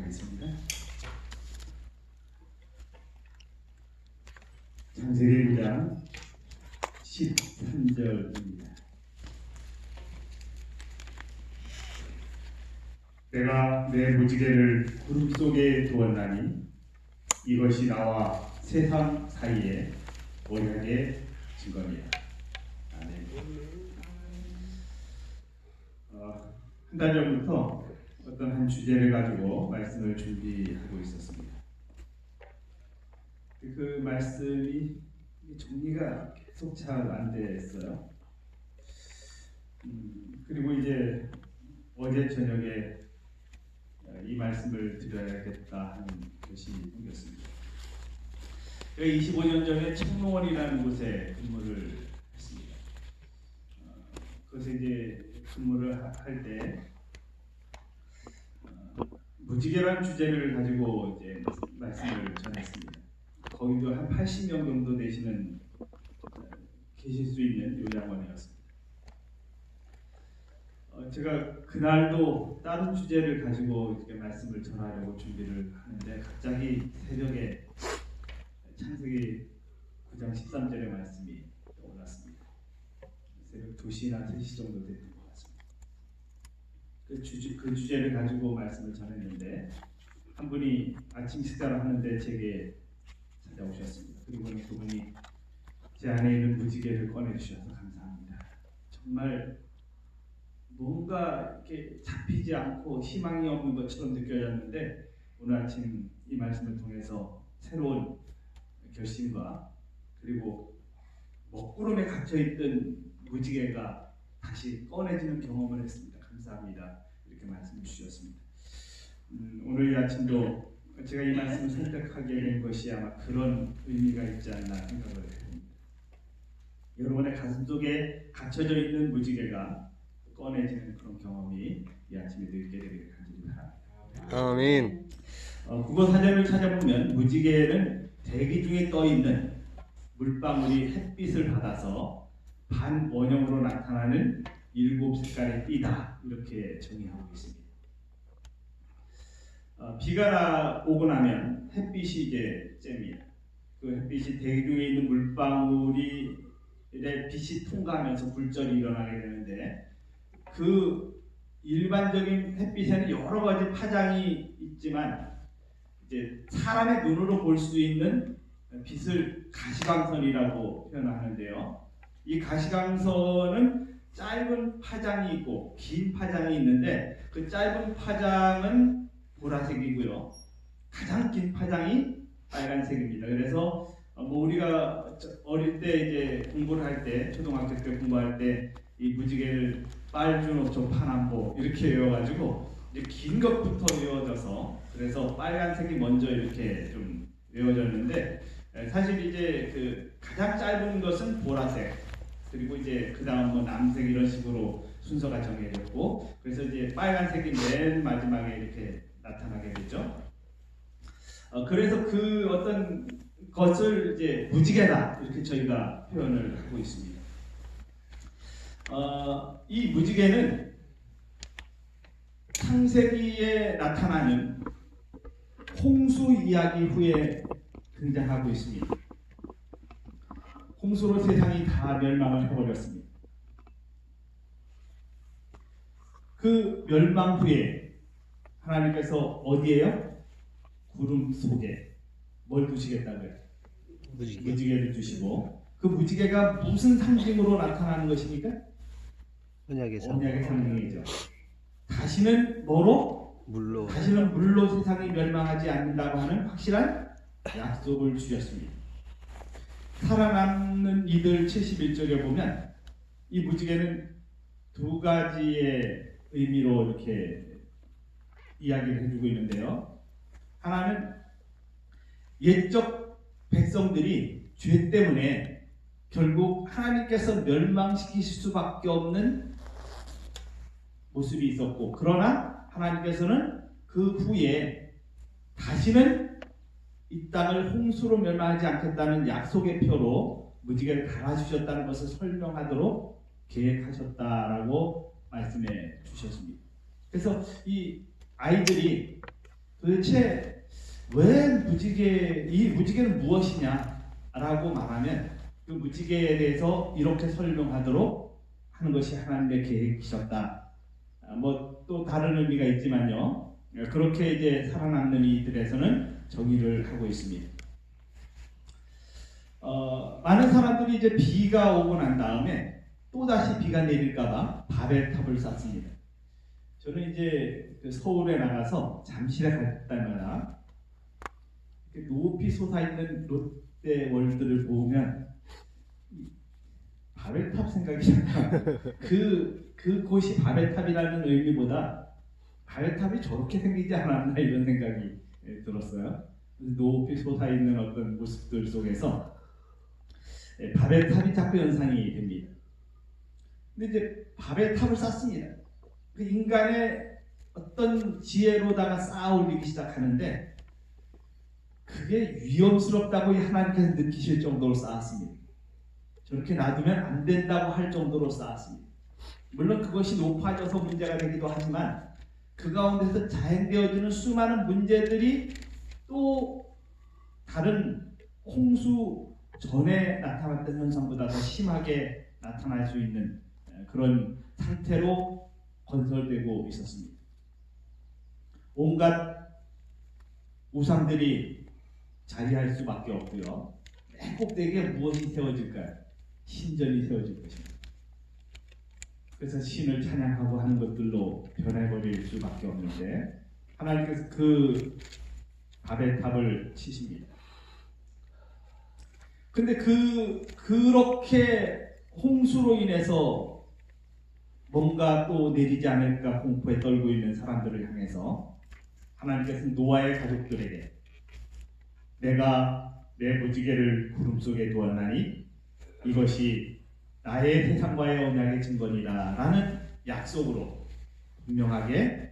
하겠습니다. 창세기 9장 13절입니다. 내가 내 무지개를 구름 속에 두었나니 이것이 나와 세상 사이에 언약의 증거니라. 아멘. 한 달 전부터 어떤 한 주제를 가지고 말씀을 준비하고 있었습니다. 그 말씀이 정리가 계속 잘 안 됐어요. 그리고 이제 어제 저녁에 이 말씀을 드려야겠다 하는 결심이 생겼습니다. 25년 전에 청롱원이라는 곳에 근무를 했습니다. 그것에 이제 근무를 할 때 무지개라는 주제를 가지고 이제 말씀을 전했습니다. 거기도 한 80명 정도 되시는 계실 수 있는 요양원이었습니다. 제가 그날도 다른 주제를 가지고 이렇게 말씀을 전하려고 준비를 하는데 갑자기 새벽에 창세기 9장 13절의 말씀이 올랐습니다. 새벽 2시나 3시 정도 됐던 것 같습니다. 그 주제를 가지고 말씀을 전했는데 한 분이 아침 식사를 하는데 제게 찾아오셨습니다. 그리고 그분이 제 안에 있는 무지개를 꺼내주셔서 감사합니다. 정말 뭔가 이렇게 잡히지 않고 희망이 없는 것처럼 느껴졌는데 오늘 아침 이 말씀을 통해서 새로운 결심과 그리고 먹구름에 갇혀있던 무지개가 다시 꺼내지는 경험을 했습니다. 감사합니다. 이렇게 말씀을 주셨습니다. 오늘 이 아침도 제가 이 말씀을 선택하게 된 것이 아마 그런 의미가 있지 않나 생각을 해봅니다. 여러분의 가슴 속에 갇혀져 있는 무지개가 꺼내지는 그런 경험이 이 아침에 있게 되기를 간절히 바랍니다. 아멘. 국어 사전을 찾아보면 무지개는 대기 중에 떠 있는 물방울이 햇빛을 받아서 반원형으로 나타나는 7색깔의 띠다 이렇게 정의하고 있습니다. 비가 오고 나면 햇빛이 이제 쬐입니다. 그 햇빛이 대기 중에 있는 물방울이 빛이 통과하면서 굴절이 일어나게 되는데 그 일반적인 햇빛에는 여러 가지 파장이 있지만 이제 사람의 눈으로 볼 수 있는 빛을 가시광선이라고 표현하는데요. 이 가시광선은 짧은 파장이 있고 긴 파장이 있는데 그 짧은 파장은 보라색이고요. 가장 긴 파장이 빨간색입니다. 그래서 우리가 어릴 때 이제 공부를 할 때 초등학교 때 공부할 때 이 무지개를 빨주노초 파남보 이렇게 외워가지고 이제 긴 것부터 외워져서 그래서 빨간색이 먼저 이렇게 좀 외워졌는데 사실 이제 그 가장 짧은 것은 보라색 그리고 이제 그 다음 뭐 남색 이런 식으로 순서가 정해졌고 그래서 이제 빨간색이 맨 마지막에 이렇게 나타나게 되죠. 그래서 그 어떤 것을 이제 무지개다 이렇게 저희가 표현을 하고 있습니다. 이 무지개는 창세기에 나타나는 홍수 이야기 후에 등장하고 있습니다. 홍수로 세상이 다 멸망을 해버렸습니다. 그 멸망 후에 하나님께서 어디에요? 구름 속에 뭘 두시겠다고요? 무지개를 두시고 그 무지개가 무슨 상징으로 나타나는 것입니까? 언약의 상징이죠. 다시는 뭐로? 물로. 다시는 물로 세상이 멸망하지 않는다고 하는 확실한 약속을 주셨습니다. 살아남는 이들 71절에 보면 이 무지개는 두 가지의 의미로 이렇게 이야기를 해주고 있는데요. 하나는 옛적 백성들이 죄 때문에 결국 하나님께서 멸망시키실 수밖에 없는 모습이 있었고 그러나 하나님께서는 그 후에 다시는 이 땅을 홍수로 멸망하지 않겠다는 약속의 표로 무지개를 달아주셨다는 것을 설명하도록 계획하셨다라고 말씀해 주셨습니다. 그래서 이 아이들이 도대체 왜 이 무지개는 무엇이냐라고 말하면 그 무지개에 대해서 이렇게 설명하도록 하는 것이 하나님의 계획이셨다. 뭐 또 다른 의미가 있지만요. 그렇게 이제 살아남는 이들에서는 정의를 하고 있습니다. 많은 사람들이 이제 비가 오고 난 다음에 또 다시 비가 내릴까봐 바벨탑을 쌓습니다. 저는 이제 그 서울에 나가서 잠실에 갈 때마다 높이 솟아있는 롯데월드를 보면 바벨탑 생각이 나요. 그곳이 바벨탑이라는 의미보다 바벨탑이 저렇게 생기지 않았나 이런 생각이 들었어요. 높이 솟아있는 어떤 모습들 속에서 바벨탑이 자꾸 연상이 됩니다. 근데 이제 바벨탑을 쌓습니다. 그 인간의 어떤 지혜로다가 쌓아 올리기 시작하는데 그게 위험스럽다고 하나님께서 느끼실 정도로 쌓았습니다. 저렇게 놔두면 안 된다고 할 정도로 쌓았습니다. 물론 그것이 높아져서 문제가 되기도 하지만 그 가운데서 자행되어지는 수많은 문제들이 또 다른 홍수 전에 나타났던 현상보다 더 심하게 나타날 수 있는 그런 상태로 건설되고 있었습니다. 온갖 우상들이 자리할 수밖에 없고요. 맨 꼭대기에 무엇이 세워질까요? 신전이 세워질 것입니다. 그래서 신을 찬양하고 하는 것들로 변해버릴 수밖에 없는데 하나님께서 그 바벨탑을 치십니다. 근데 그렇게 홍수로 인해서 뭔가 또 내리지 않을까 공포에 떨고 있는 사람들을 향해서 하나님께서 노아의 가족들에게 내가 내 무지개를 구름 속에 두었나니 이것이 나의 세상과의 언약의 증거니라 라는 약속으로 분명하게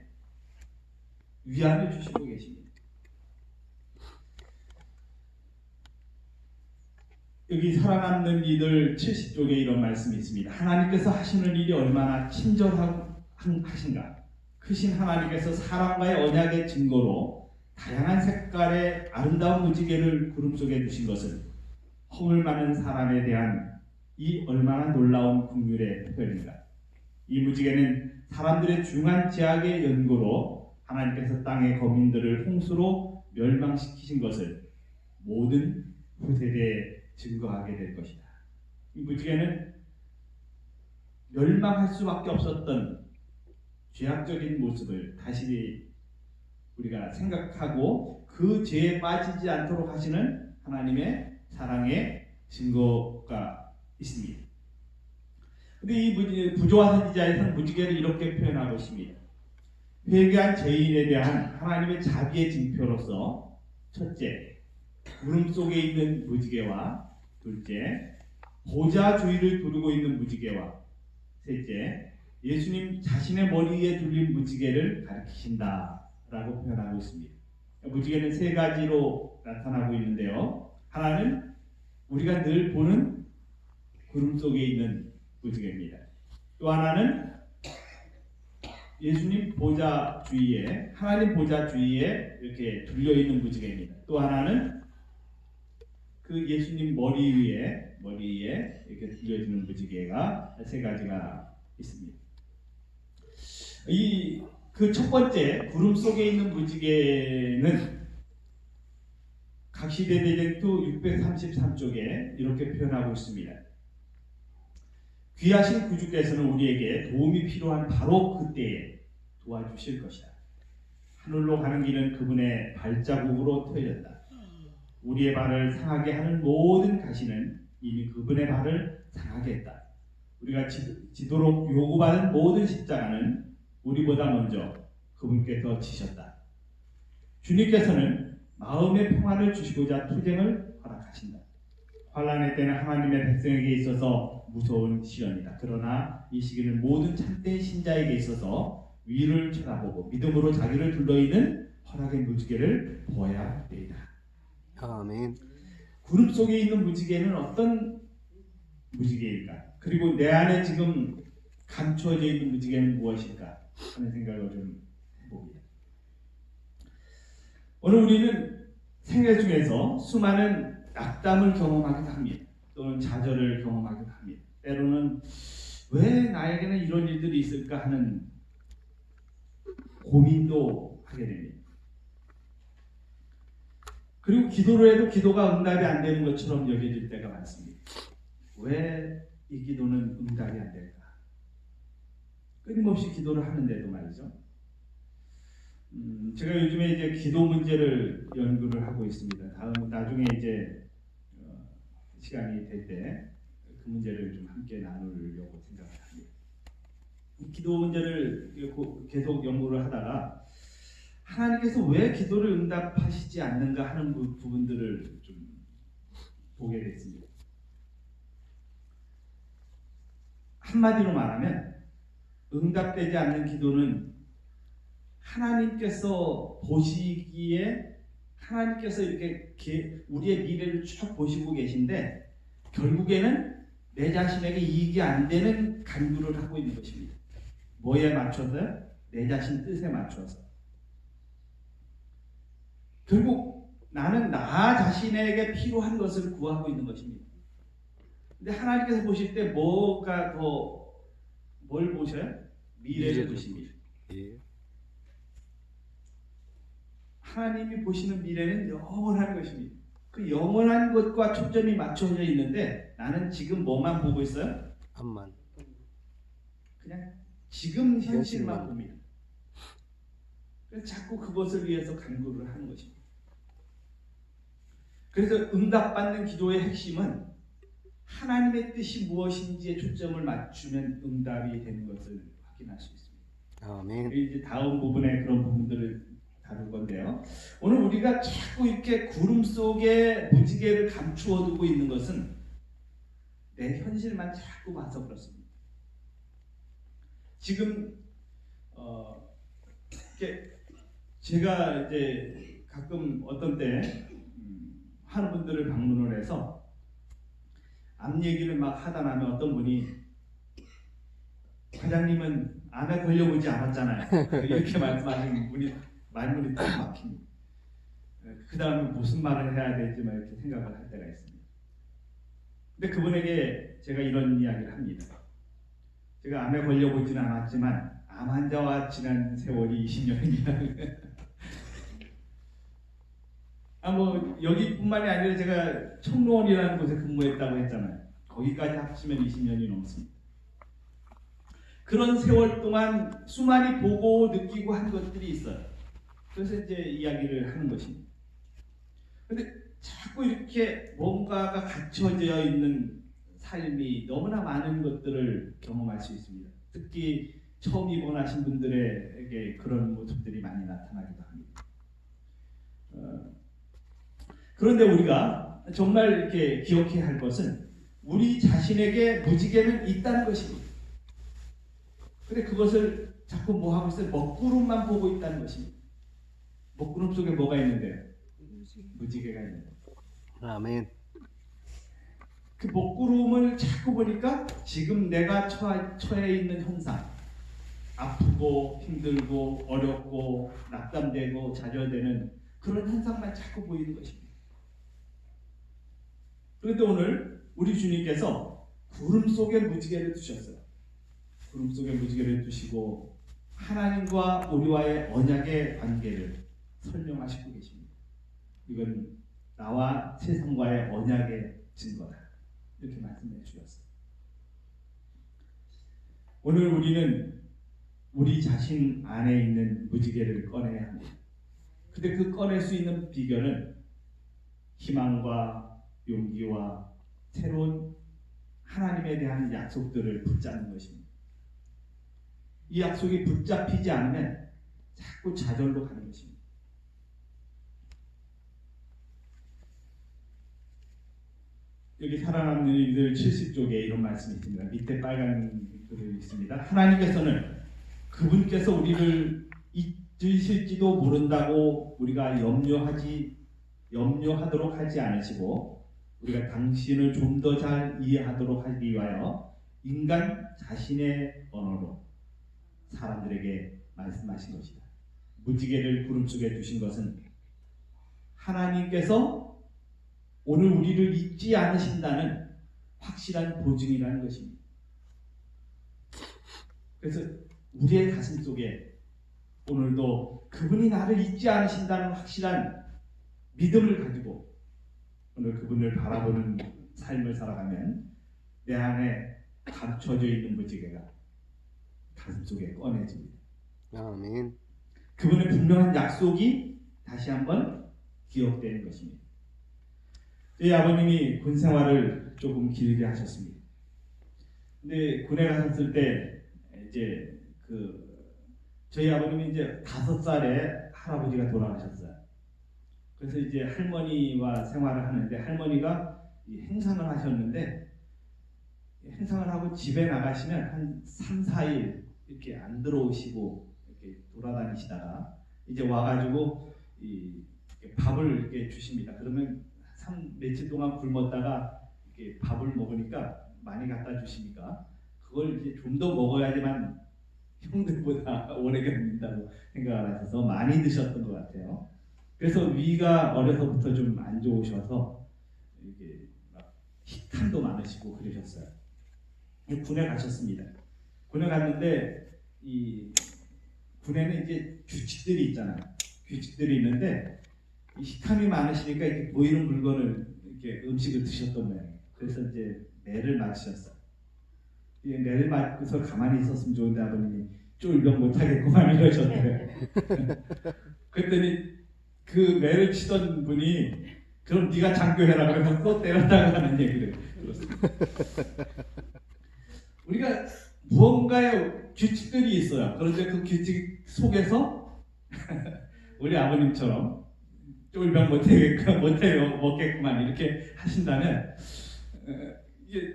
위안을 주시고 계십니다. 여기 살아남는 이들 70쪽에 이런 말씀이 있습니다. 하나님께서 하시는 일이 얼마나 친절하신가. 크신 하나님께서 사람과의 언약의 증거로 다양한 색깔의 아름다운 무지개를 구름 속에 두신 것은 허물 많은 사람에 대한 이 얼마나 놀라운 긍휼의 표현인가. 이 무지개는 사람들의 중한 제약의 연고로 하나님께서 땅의 거민들을 홍수로 멸망시키신 것을 모든 후세대에 증거하게 될 것이다. 이 무지개는 멸망할 수밖에 없었던 죄악적인 모습을 다시 우리가 생각하고 그 죄에 빠지지 않도록 하시는 하나님의 사랑의 증거가 있습니다. 근데 이 부조화 선지자에서는 무지개를 이렇게 표현하고 있습니다. 회개한 죄인에 대한 하나님의 자비의 징표로서 첫째, 구름 속에 있는 무지개와 둘째, 보좌 주위를 두르고 있는 무지개와 셋째, 예수님 자신의 머리 위에 둘린 무지개를 가리키신다라고 표현하고 있습니다. 무지개는 세 가지로 나타나고 있는데요. 하나는 우리가 늘 보는 구름 속에 있는 무지개입니다. 또 하나는 예수님 보좌 주위에, 하나님 보좌 주위에 이렇게 둘려 있는 무지개입니다. 또 하나는 그 예수님 머리 위에 이렇게 둘려지는 무지개가 세 가지가 있습니다. 그 첫 번째 구름 속에 있는 무지개는 각시대 대쟁투 633쪽에 이렇게 표현하고 있습니다. 귀하신 구주께서는 우리에게 도움이 필요한 바로 그때에 도와주실 것이다. 하늘로 가는 길은 그분의 발자국으로 트여졌다. 우리의 발을 상하게 하는 모든 가시는 이미 그분의 발을 상하게 했다. 우리가 지도록 요구받은 모든 십자가는 우리보다 먼저 그분께서 지셨다. 주님께서는 마음의 평안을 주시고자 투쟁을 허락하신다. 환난의 때는 하나님의 백성에게 있어서 무서운 시련이다. 그러나 이 시기는 모든 참된 신자에게 있어서 위를 쳐다보고 믿음으로 자기를 둘러있는 허락의 무지개를 보아야 되리다. 아멘. 구름 속에 있는 무지개는 어떤 무지개일까? 그리고 내 안에 지금 감추어져 있는 무지개는 무엇일까? 하는 생각을 좀 해봅니다. 오늘 우리는 생애 중에서 수많은 낙담을 경험하기도 합니다. 또는 좌절을 경험하기도 합니다. 때로는 왜 나에게는 이런 일들이 있을까 하는 고민도 하게 됩니다. 그리고 기도를 해도 기도가 응답이 안 되는 것처럼 여겨질 때가 많습니다. 왜 이 기도는 응답이 안 될까? 끊임없이 기도를 하는데도 말이죠. 제가 요즘에 이제 기도 문제를 연구를 하고 있습니다. 나중에 이제 시간이 될 때 그 문제를 좀 함께 나누려고 생각을 합니다. 이 기도 문제를 계속 연구를 하다가 하나님께서 왜 기도를 응답하시지 않는가 하는 부분들을 좀 보게 됐습니다. 한마디로 말하면 응답되지 않는 기도는 하나님께서 보시기에 하나님께서 이렇게 우리의 미래를 쭉 보시고 계신데 결국에는 내 자신에게 이익이 안 되는 간구를 하고 있는 것입니다. 뭐에 맞춰서요? 내 자신 뜻에 맞춰서. 결국 나는 나 자신에게 필요한 것을 구하고 있는 것입니다. 근데 하나님께서 보실 때 뭐가 더 뭘 보셔요? 미래를 보십니다. 예. 하나님이 보시는 미래는 영원한 것입니다. 그 영원한 것과 초점이 맞춰져 있는데 나는 지금 뭐만 보고 있어요? 암만. 그냥 지금 현실만 현실만. 봅니다. 그래서 자꾸 그것을 위해서 간구를 하는 것입니다. 그래서 응답받는 기도의 핵심은 하나님의 뜻이 무엇인지에 초점을 맞추면 응답이 되는 것을 확인할 수 있습니다. 아멘. 이제 다음 부분에 그런 부분들을 다룰 건데요. 오늘 우리가 자꾸 이렇게 구름 속에 무지개를 감추어 두고 있는 것은 내 현실만 자꾸 봐서 그렇습니다. 지금 이렇게 제가 이제 가끔 어떤 때 하는 분들을 방문을 해서 암 얘기를 막 하다 나면 어떤 분이 과장님은 암에 걸려보지 않았잖아요. 이렇게 말씀하시는 분이 말문이 딱 막힙니다. 그 다음에 무슨 말을 해야 될지 막 이렇게 생각을 할 때가 있습니다. 근데 그분에게 제가 이런 이야기를 합니다. 제가 암에 걸려보지는 않았지만 암 환자와 지난 세월이 20년입니다. 뭐 여기뿐만이 아니라 제가 청로원이라는 곳에 근무했다고 했잖아요. 거기까지 합치면 20년이 넘습니다. 그런 세월 동안 수많이 보고 느끼고 한 것들이 있어요. 그래서 이제 이야기를 하는 것입니다. 근데 자꾸 이렇게 뭔가가 갖춰져 있는 삶이 너무나 많은 것들을 경험할 수 있습니다. 특히 처음 입원하신 분들에게 그런 모습들이 많이 나타나기도 합니다. 그런데 우리가 정말 이렇게 기억해야 할 것은 우리 자신에게 무지개는 있다는 것입니다. 근데 그것을 자꾸 뭐 하고 있어요? 먹구름만 보고 있다는 것입니다. 먹구름 속에 뭐가 있는데요? 무지개가 있는데. 아멘. 그 먹구름을 자꾸 보니까 지금 내가 처해 있는 현상, 아프고 힘들고 어렵고 낙담되고 좌절되는 그런 현상만 자꾸 보이는 것입니다. 그런데 오늘 우리 주님께서 구름 속에 무지개를 두셨어요. 구름 속에 무지개를 두시고 하나님과 우리와의 언약의 관계를 설명하시고 계십니다. 이건 나와 세상과의 언약의 증거다. 이렇게 말씀해 주셨어요. 오늘 우리는 우리 자신 안에 있는 무지개를 꺼내야 합니다. 근데 그 꺼낼 수 있는 비결은 희망과 용기와 새로운 하나님에 대한 약속들을 붙잡는 것입니다. 이 약속이 붙잡히지 않으면 자꾸 좌절로 가는 것입니다. 여기 살아남는 이들 70쪽에 이런 말씀이 있습니다. 밑에 빨간 글이 있습니다. 하나님께서는 그분께서 우리를 잊으실지도 모른다고 우리가 염려하도록 하지 않으시고 우리가 당신을 좀 더 잘 이해하도록 하기 위하여 인간 자신의 언어로 사람들에게 말씀하신 것이다. 무지개를 구름 속에 두신 것은 하나님께서 오늘 우리를 잊지 않으신다는 확실한 보증이라는 것입니다. 그래서 우리의 가슴 속에 오늘도 그분이 나를 잊지 않으신다는 확실한 믿음을 가지고 오늘 그분을 바라보는 삶을 살아가면 내 안에 감춰져 있는 무지개가 가슴 속에 꺼내집니다. 아멘. 그분의 분명한 약속이 다시 한번 기억되는 것입니다. 저희 아버님이 군 생활을 조금 길게 하셨습니다. 근데 군에 가셨을 때 이제 저희 아버님이 이제 5살에 할아버지가 돌아가셨어요. 그래서 이제 할머니와 생활을 하는데 할머니가 행상을 하셨는데 행상을 하고 집에 나가시면 한 3, 4일 이렇게 안 들어오시고 이렇게 돌아다니시다가 이제 와가지고 밥을 이렇게 주십니다. 그러면 며칠 동안 굶었다가 이렇게 밥을 먹으니까 많이 갖다 주시니까 그걸 이제 좀 더 먹어야지만 형들보다 오래 견딘다고 생각을 하셔서 많이 드셨던 것 같아요. 그래서 위가 어려서부터 좀 안 좋으셔서 이게 막 식탐도 많으시고 그러셨어요. 군에 가셨습니다. 군에 갔는데 이 군에는 이제 규칙들이 있잖아요. 규칙들이 있는데 이 식탐이 많으시니까 이렇게 보이는 물건을 이렇게 음식을 드셨던 모양이에요. 그래서 이제 매를 맞으셨어요. 매를 맞고서 가만히 있었으면 좋은데 아버님이 쫄병 못하겠구만 이러셨대요. 그랬더니 그 매를 치던 분이 그럼 네가 장교해라 그래서 또 때렸다고 하는 얘기를 들었습니다. 우리가 무언가의 규칙들이 있어요. 그런데 그 규칙 속에서 우리 아버님처럼 쫄병 못하겠구만 이렇게 하신다면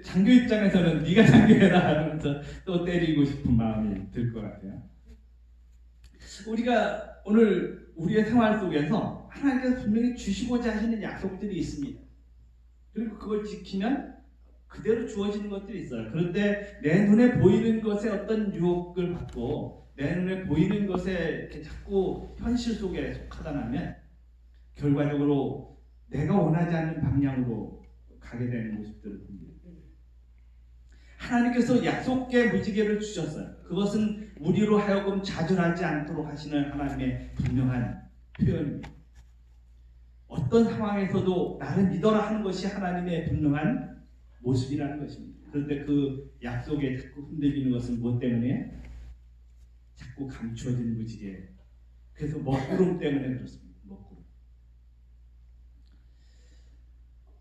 장교 입장에서는 네가 장교해라 하면서 또 때리고 싶은 마음이 들 것 같아요. 우리가 오늘 우리의 생활 속에서 하나님께서 분명히 주시고자 하시는 약속들이 있습니다. 그리고 그걸 지키면 그대로 주어지는 것들이 있어요. 그런데 내 눈에 보이는 것에 어떤 유혹을 받고 내 눈에 보이는 것에 이렇게 자꾸 현실 속에 속하다면 결과적으로 내가 원하지 않는 방향으로 가게 되는 모습들을 봅니다. 하나님께서 약속의 무지개를 주셨어요. 그것은 우리로 하여금 좌절하지 않도록 하시는 하나님의 분명한 표현입니다. 어떤 상황에서도 나를 믿어라 하는 것이 하나님의 분명한 모습이라는 것입니다. 그런데 그 약속에 자꾸 흔들리는 것은 무엇 때문에? 자꾸 감추어진 무지개. 그래서 먹구름 때문에 그렇습니다. 먹구름.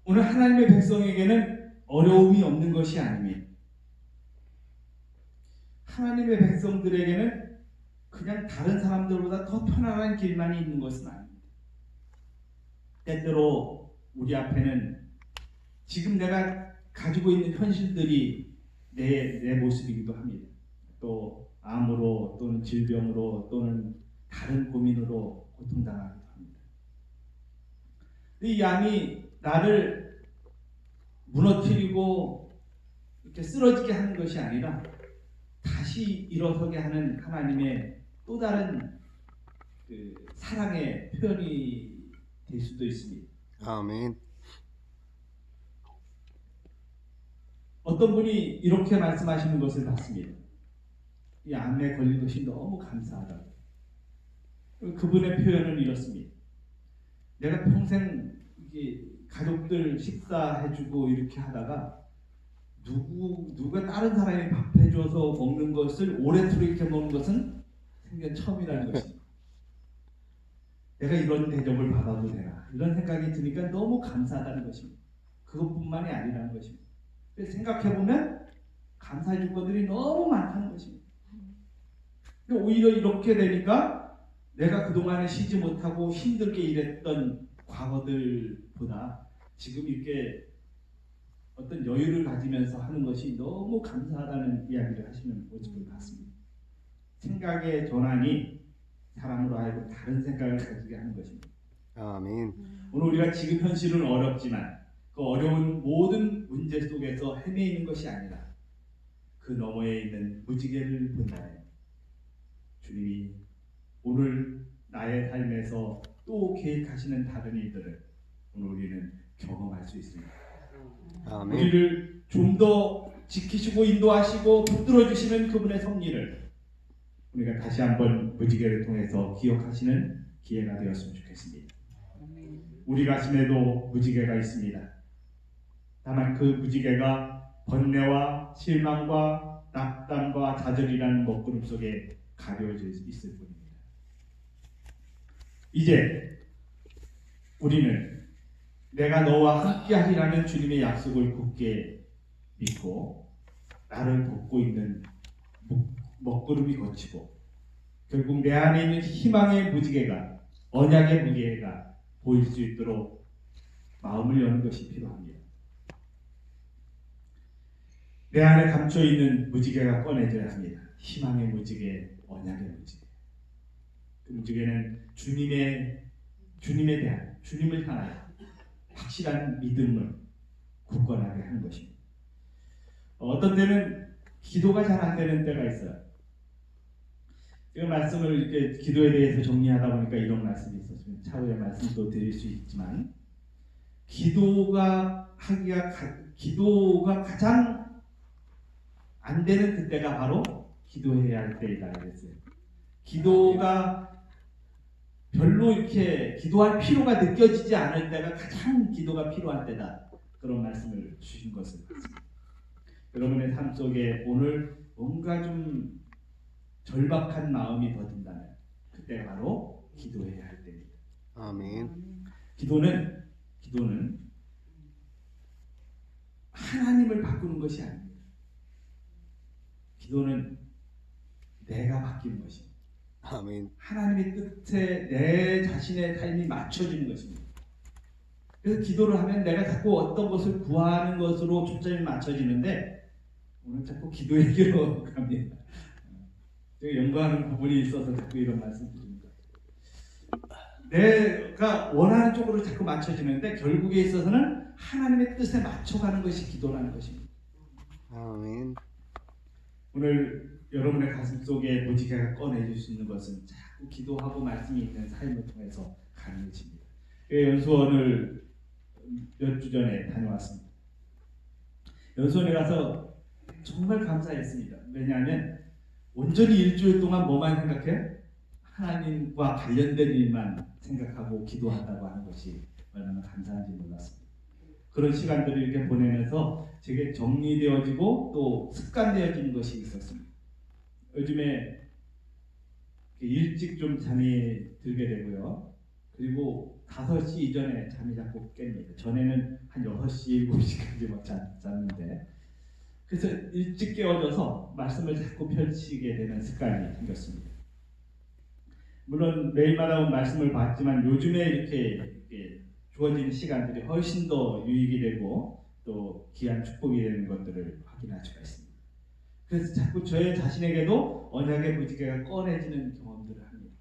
오늘 하나님의 백성에게는 어려움이 없는 것이 아닙니다. 하나님의 백성들에게는 그냥 다른 사람들보다 더 편안한 길만이 있는 것은 아닙니다. 때때로 우리 앞에는 지금 내가 가지고 있는 현실들이 내 모습이기도 합니다. 또 암으로 또는 질병으로 또는 다른 고민으로 고통당하기도 합니다. 이 암이 나를 무너뜨리고 이렇게 쓰러지게 하는 것이 아니라 다시 일어서게 하는 하나님의 또 다른 사랑의 표현이 될 수도 있습니다. 아멘. 어떤 분이 이렇게 말씀하시는 것을 봤습니다. 이 암에 걸린 것이 너무 감사하다고. 그분의 표현은 이렇습니다. 내가 평생 가족들 식사해주고 이렇게 하다가 누가 다른 사람이 밥 해줘서 먹는 것을 오래도록 이렇게 먹는 것은 생전 처음이라는 것입니다. 내가 이런 대접을 받아도 되나 이런 생각이 드니까 너무 감사하다는 것입니다. 그것뿐만이 아니라는 것입니다. 생각해보면 감사해줄 것들이 너무 많다는 것입니다. 오히려 이렇게 되니까 내가 그동안에 쉬지 못하고 힘들게 일했던 과거들보다 지금 이렇게 어떤 여유를 가지면서 하는 것이 너무 감사하다는 이야기를 하시는 모습을 봤습니다. 생각의 전환이 사람으로 하여금 다른 생각을 가지게 하는 것입니다. 아멘. 오늘 우리가 지금 현실은 어렵지만 그 어려운 모든 문제 속에서 헤매이는 것이 아니라 그 너머에 있는 무지개를 본다면 주님이 오늘 나의 삶에서 또 또 계획하시는 다른 일들을 오늘 우리는 경험할 수 있습니다. 아멘. 우리를 좀 더 지키시고 인도하시고 붙들어 주시는 그분의 섭리를 우리가 다시 한번 무지개를 통해서 기억하시는 기회가 되었으면 좋겠습니다. 우리 가슴에도 무지개가 있습니다. 다만 그 무지개가 번뇌와 실망과 낙담과 좌절이라는 먹구름 속에 가려져 있을 뿐입니다. 이제 우리는 내가 너와 함께하리라는 주님의 약속을 굳게 믿고 나를 돕고 있는 먹구름이 거치고 결국 내 안에 있는 희망의 무지개가 언약의 무지개가 보일 수 있도록 마음을 여는 것이 필요합니다. 내 안에 감춰 있는 무지개가 꺼내져야 합니다. 희망의 무지개, 언약의 무지개. 그 무지개는 주님에 대한 주님을 향하여 확실한 믿음을 굳건하게 하는 것입니다. 어떤 때는 기도가 잘 안 되는 때가 있어요. 이 말씀을 이렇게 기도에 대해서 정리하다 보니까 이런 말씀이 있었습니다. 차후에 말씀도 드릴 수 있지만 기도가 가장 안 되는 그때가 바로 기도해야 할 때이다 그랬어요. 기도가 별로 이렇게 기도할 필요가 느껴지지 않을 때가 가장 기도가 필요한 때다. 그런 말씀을 주신 것을 봤습니다. 여러분의 삶 속에 오늘 뭔가 좀 절박한 마음이 더 든다면 그때가 바로 기도해야 할 때입니다. 아멘. 기도는 하나님을 바꾸는 것이 아닙니다. 기도는 내가 바뀌는 것입니다. 아멘. 하나님의 뜻에 내 자신의 삶이 맞춰지는 것입니다. 그래서 기도를 하면 내가 자꾸 어떤 것을 구하는 것으로 초점이 맞춰지는데 오늘 자꾸 기도 얘기로 갑니다. 제가 연구하는 부분이 있어서 자꾸 이런 말씀 드립니다. 내가 원하는 쪽으로 자꾸 맞춰지는데 결국에 있어서는 하나님의 뜻에 맞춰가는 것이 기도라는 것입니다. 아멘. 오늘 여러분의 가슴 속에 무지개가 꺼내줄 수 있는 것은 자꾸 기도하고 말씀이 있는 삶을 통해서 가능해집니다. 연수원을 몇 주 전에 다녀왔습니다. 연수원에 가서 정말 감사했습니다. 왜냐하면 온전히 일주일 동안 뭐만 생각해? 하나님과 관련된 일만 생각하고 기도한다고 하는 것이 얼마나 감사한지 몰랐습니다. 그런 시간들을 이렇게 보내면서 제게 정리되어지고 또 습관되어지는 것이 있었습니다. 요즘에 일찍 좀 잠이 들게 되고요. 그리고 5시 이전에 잠이 자꾸 깹니다. 전에는 한 6시, 7시까지 막 잤는데 그래서 일찍 깨어져서 말씀을 자꾸 펼치게 되는 습관이 생겼습니다. 물론 매일마다 말씀을 봤지만 요즘에 이렇게 주어지는 시간들이 훨씬 더 유익이 되고 또 귀한 축복이 되는 것들을 확인할 수가 있습니다. 그래서 자꾸 저의 자신에게도 언약의 무지개가 꺼내지는 경험들을 합니다.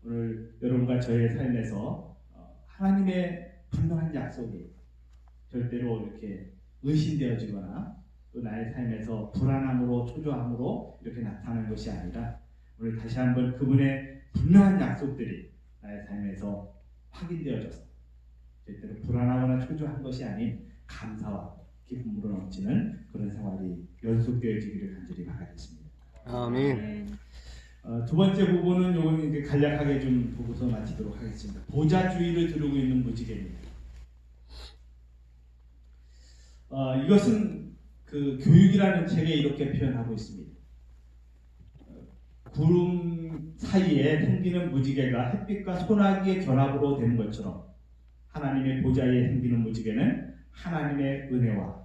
오늘 여러분과 저의 삶에서 하나님의 분명한 약속이 절대로 이렇게 의심되어지거나 또 나의 삶에서 불안함으로 초조함으로 이렇게 나타나는 것이 아니라 오늘 다시 한번 그분의 분명한 약속들이 나의 삶에서 확인되어져서 절대로 불안하거나 초조한 것이 아닌 감사와 기쁨으로 넘치는 그런 생활이 연속되어지기를 간절히 바라겠습니다. 아멘. 두 번째 부분은 요건 이제 간략하게 좀 보고서 마치도록 하겠습니다. 보좌주의를 두르고 있는 무지개입니다. 이것은 그 교육이라는 책에 이렇게 표현하고 있습니다. 구름 사이에 생기는 무지개가 햇빛과 소나기의 결합으로 되는 것처럼 하나님의 보좌에 생기는 무지개는 하나님의 은혜와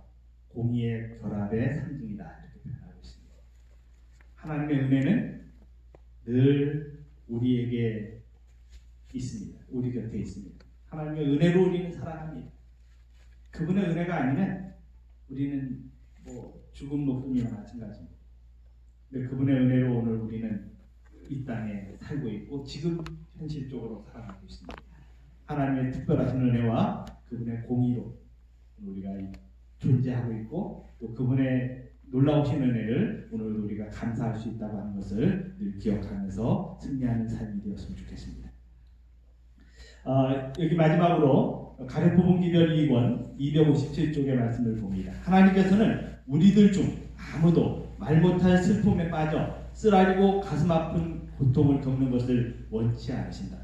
공의의 결합의 상징이다. 이렇게 표현하고 있습니다. 하나님의 은혜는 늘 우리에게 있습니다. 우리 곁에 있습니다. 하나님의 은혜로 우리는 살아갑니다. 그분의 은혜가 아니면 우리는 죽은 목숨이나 마찬가지입니다. 근데 그분의 은혜로 오늘 우리는 이 땅에 살고 있고 지금 현실적으로 살아가고 있습니다. 하나님의 특별하신 은혜와 그분의 공의로 우리가 존재하고 있고 또 그분의 놀라우신 은혜를 오늘 우리가 감사할 수 있다고 하는 것을 늘 기억하면서 승리하는 삶이 되었으면 좋겠습니다. 여기 마지막으로 가렙 부분 기별 2권 257쪽의 말씀을 봅니다. 하나님께서는 우리들 중 아무도 말 못할 슬픔에 빠져 쓰라리고 가슴 아픈 고통을 겪는 것을 원치 않으신다.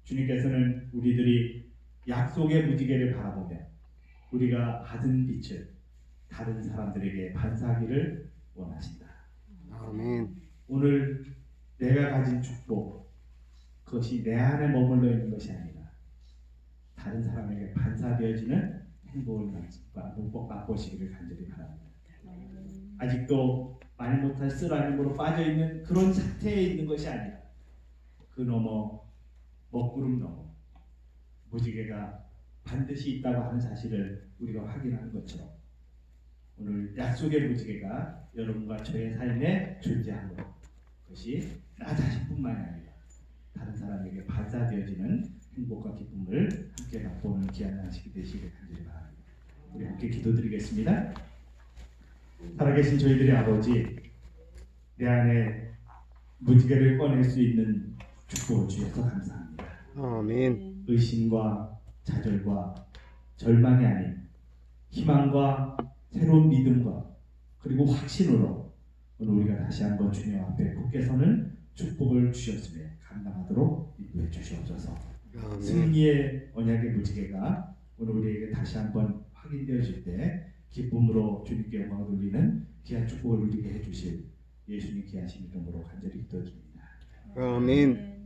주님께서는 우리들이 약속의 무지개를 바라보며 우리가 받은 빛을 다른 사람들에게 반사하기를 원하신다. 아멘. 오늘 내가 가진 축복, 그것이 내 안에 머물러 있는 것이 아니라 다른 사람에게 반사되어지는 행복을 맛보시기를 간절히 바랍니다. 아직도 말 못할 쓰라림으로 빠져있는 그런 상태에 있는 것이 아니라 그 너머 먹구름 너머 무지개가 반드시 있다고 하는 사실을 우리가 확인하는 것처럼 오늘 약속의 무지개가 여러분과 저의 삶에 존재하므로 그것이 나 자신뿐만이 아니라 다른 사람에게 반사되어지는 행복과 기쁨을 함께 맛보는 귀한 날식이 되시길 간절히 바랍니다. 우리 함께 기도드리겠습니다. 살아계신 저희들의 아버지, 내 안에 무지개를 꺼낼 수 있는 축복을 주셔서 감사합니다. 아멘. 의심과 좌절과 절망이 아닌 희망과 새로운 믿음과 그리고 확신으로 오늘 우리가 다시 한번 주님 앞에 굳게 서는 축복을 주셨으며 감당하도록 인도해 주시옵소서. 아멘. 승리의 언약의 무지개가 오늘 우리에게 다시 한번 확인되어질 때 기쁨으로 주님께 영광을 돌리는 귀한 축복을 누리게 해주실 예수님 귀하신 이름으로 간절히 기도드립니다. 아멘.